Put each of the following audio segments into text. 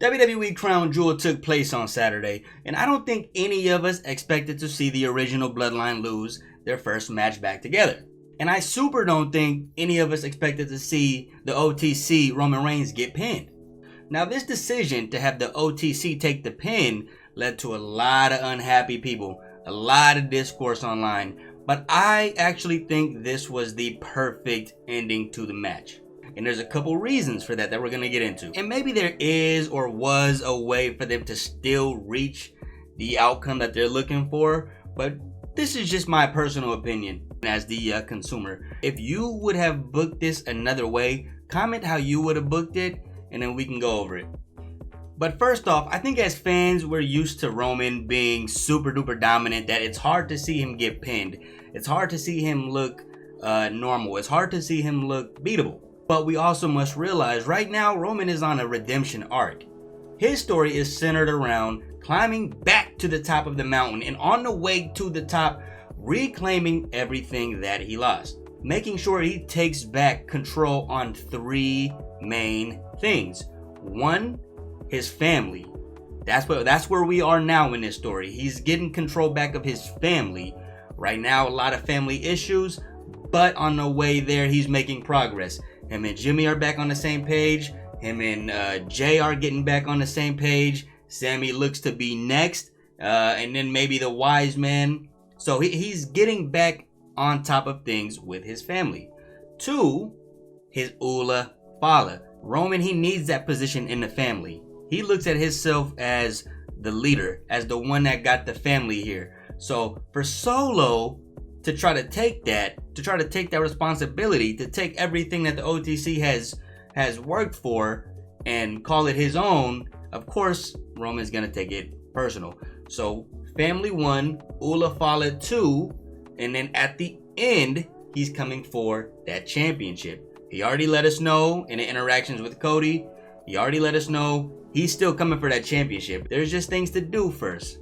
WWE Crown Jewel took place on Saturday, and I don't think any of us expected to see the original Bloodline lose their first match back together. And I super don't think any of us expected to see the OTC Roman Reigns get pinned. Now, this decision to have the OTC take the pin led to a lot of unhappy people, a lot of discourse online, but I actually think this was the perfect ending to the match. And there's a couple reasons for that we're going to get into. And maybe there is or was a way for them to still reach the outcome that they're looking for, but this is just my personal opinion as the consumer. If you would have booked this another way, comment how you would have booked it, and then we can go over it. But first off, I think as fans, we're used to Roman being super duper dominant, that it's hard to see him get pinned. It's hard to see him look normal. It's hard to see him look beatable. But we also must realize right now, Roman is on a redemption arc. His story is centered around climbing back to the top of the mountain, and on the way to the top, reclaiming everything that he lost. Making sure he takes back control on three main things. One, his family. That's where we are now in this story. He's getting control back of his family. Right now, a lot of family issues, but on the way there, he's making progress. Him and Jimmy are back on the same page. Him and Jay are getting back on the same page. Sammy looks to be next. And then maybe the wise man. So he's getting back on top of things with his family. Two, his Ula Fala. Roman, he needs that position in the family. He looks at himself as the leader, as the one that got the family here. So for Solo to try to take that responsibility, to take everything that the OTC has worked for and call it his own, of course, Roman's gonna take it personal. So family one, Ula Fala two, and then at the end, he's coming for that championship. He already let us know in the interactions with Cody. He already let us know he's still coming for that championship. There's just things to do first.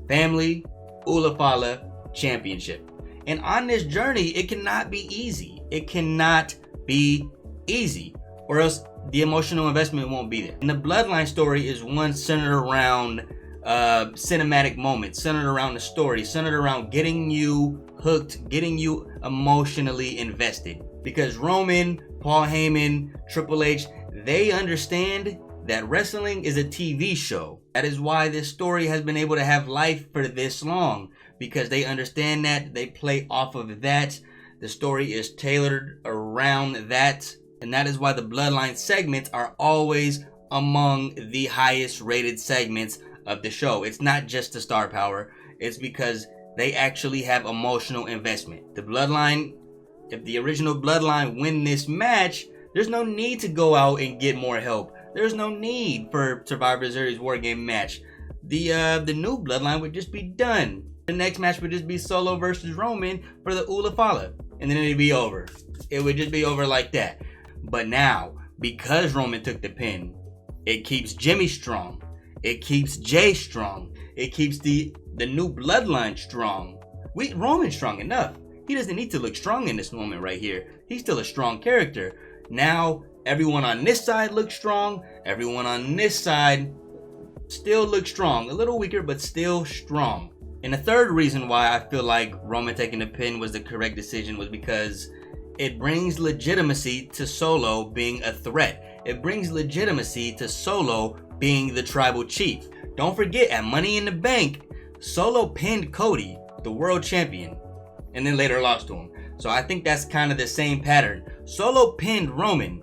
Family, Ula Fala, championship. And on this journey, it cannot be easy. It cannot be easy, or else the emotional investment won't be there. And the Bloodline story is one centered around cinematic moments, centered around the story, centered around getting you hooked, getting you emotionally invested. Because Roman, Paul Heyman, Triple H, they understand that wrestling is a TV show. That is why this story has been able to have life for this long, because they understand that, they play off of that. The story is tailored around that, and that is why the Bloodline segments are always among the highest rated segments of the show. It's not just the star power, it's because they actually have emotional investment. The Bloodline, if the original Bloodline win this match, there's no need to go out and get more help. There's no need for Survivor Series War Game match. The new Bloodline would just be done. The next match would just be Solo versus Roman for the Ula Fala, and then it'd be over. It would just be over like that. But now, because Roman took the pin, it keeps Jimmy strong. It keeps Jay strong. It keeps the new Bloodline strong. Roman's strong enough. He doesn't need to look strong in this moment right here. He's still a strong character. Now, everyone on this side looks strong. Everyone on this side still looks strong. A little weaker, but still strong. And the third reason why I feel like Roman taking the pin was the correct decision was because it brings legitimacy to Solo being a threat. It brings legitimacy to Solo being the tribal chief. Don't forget, at Money in the Bank, Solo pinned Cody, the world champion, and then later lost to him. So I think that's kind of the same pattern. Solo pinned Roman.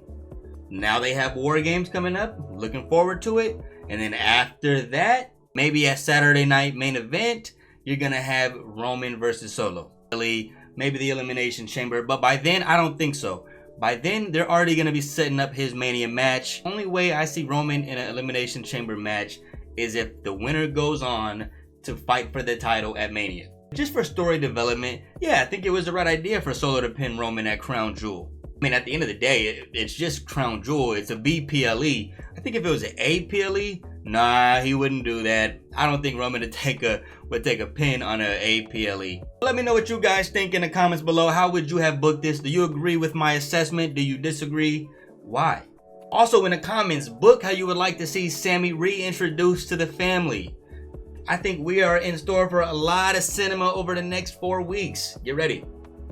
Now they have War Games coming up. Looking forward to it. And then after that, maybe at Saturday Night Main Event, you're going to have Roman versus Solo. Maybe the Elimination Chamber. But by then, I don't think so. By then, they're already going to be setting up his Mania match. Only way I see Roman in an Elimination Chamber match is if the winner goes on to fight for the title at Mania. Just for story development, yeah, I think it was the right idea for Solo to pin Roman at Crown Jewel. I mean, at the end of the day, it's just Crown Jewel. It's a BPLE. I think if it was an APLE, nah, he wouldn't do that. I don't think Roman would take a pin on an APLE. Let me know what you guys think in the comments below. How would you have booked this? Do you agree with my assessment? Do you disagree? Why? Also in the comments, book how you would like to see Sammy reintroduced to the family. I think we are in store for a lot of cinema over the next 4 weeks. Get ready.